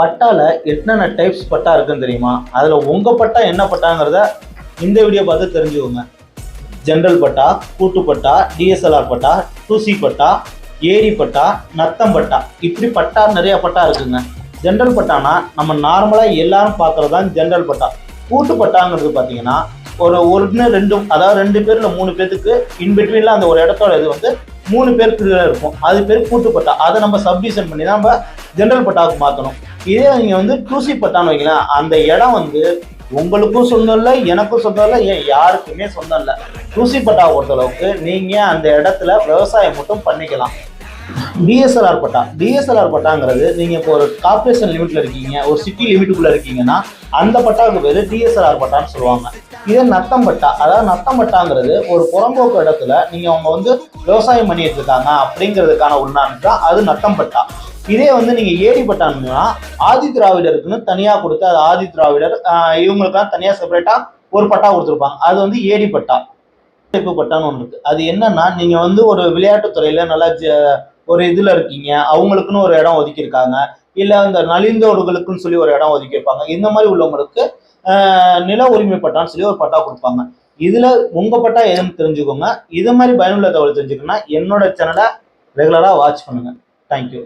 பட்டால என்னென்ன டைப்ஸ் பட்டா இருக்குன்னு தெரியுமா? அதுல உங்க பட்டா என்ன பட்டாங்கிறத இந்த வீடியோ பார்த்து தெரிஞ்சுக்கோங்க. ஜென்ரல் பட்டா, கூட்டு பட்டா, டிஎஸ்எல்ஆர் பட்டா, 2C பட்டா, ஏரி பட்டா, நத்தம் பட்டா, இப்படி பட்டா நிறைய பட்டா இருக்குங்க. ஜென்ரல் பட்டானா நம்ம நார்மலா எல்லாரும் பார்க்கறது தான் ஜென்ரல் பட்டா. கூட்டு பட்டாங்கிறது பார்த்தீங்கன்னா ஒன்று ரெண்டு, அதாவது 2 பேர் இல்லை 3 பேருக்கு இன்பிட்வீன்ல அந்த ஒரு இடத்தோட இது வந்து 3 பேருக்கு இருக்கும். அது பேர் கூட்டு பட்டா. அதை நம்ம சப்டிவிஷன் பண்ணி தான் நம்ம ஜென்ரல் பட்டாவுக்கு மாற்றணும். இதே நீங்க வந்து 2C பட்டான்னு வைக்கலாம், அந்த இடம் வந்து உங்களுக்கும் சொந்தம் இல்லை, எனக்கும் சொந்தம் இல்லை, ஏன் யாருக்குமே சொந்தம் இல்லை. 2C பட்டாவை பொறுத்தளவுக்கு நீங்க அந்த இடத்துல விவசாயம் மட்டும் பண்ணிக்கலாம். டிஎஸ்எல்ஆர் பட்டா, டிஎஸ்எல்ஆர் பட்டாங்கிறது நீங்க இப்போ ஒரு கார்பரேஷன் லிமிட்ல இருக்கீங்க, ஒரு சிட்டி லிமிட்டுக்குள்ள இருக்கீங்கன்னா அந்த பட்டாவுக்கு பேரு டிஎஸ்எல்ஆர் பட்டான்னு சொல்லுவாங்க. இதே நத்தம் பட்டா, அதாவது நத்தம் பட்டாங்கிறது ஒரு புறம்போக்கு இடத்துல நீங்க அவங்க வந்து விவசாயம் பண்ணிட்டு இருக்காங்க அப்படிங்கிறதுக்கான உண்டானது தான் அது நத்தம் பட்டா. இதே வந்து நீங்க ஏரி பட்டான்னா ஆதி திராவிடருக்குன்னு தனியா கொடுத்து, அது ஆதி திராவிடர் இவங்களுக்கான தனியா செப்பரேட்டா ஒரு பட்டா கொடுத்துருப்பாங்க. அது வந்து ஏரி பட்டா. பட்டான்னு ஒன்று இருக்கு. அது என்னன்னா நீங்க வந்து ஒரு விளையாட்டுத்துறையில நல்லா ஒரு இதுல இருக்கீங்க, அவங்களுக்குன்னு ஒரு இடம் ஒதுக்கியிருக்காங்க, இல்ல இந்த நலிந்தோர்களுக்குன்னு சொல்லி ஒரு இடம் ஒதுக்கி வைப்பாங்க. இந்த மாதிரி உள்ளவங்களுக்கு நில உரிமை பட்டான்னு சொல்லி ஒரு பட்டா கொடுப்பாங்க. இதுல உங்க பட்டா எதுன்னு தெரிஞ்சுக்கோங்க. இது மாதிரி பயனுள்ள தகவல் தெரிஞ்சுக்கணும்னா என்னோட சேனலை ரெகுலரா வாட்ச் பண்ணுங்க. தேங்க்யூ.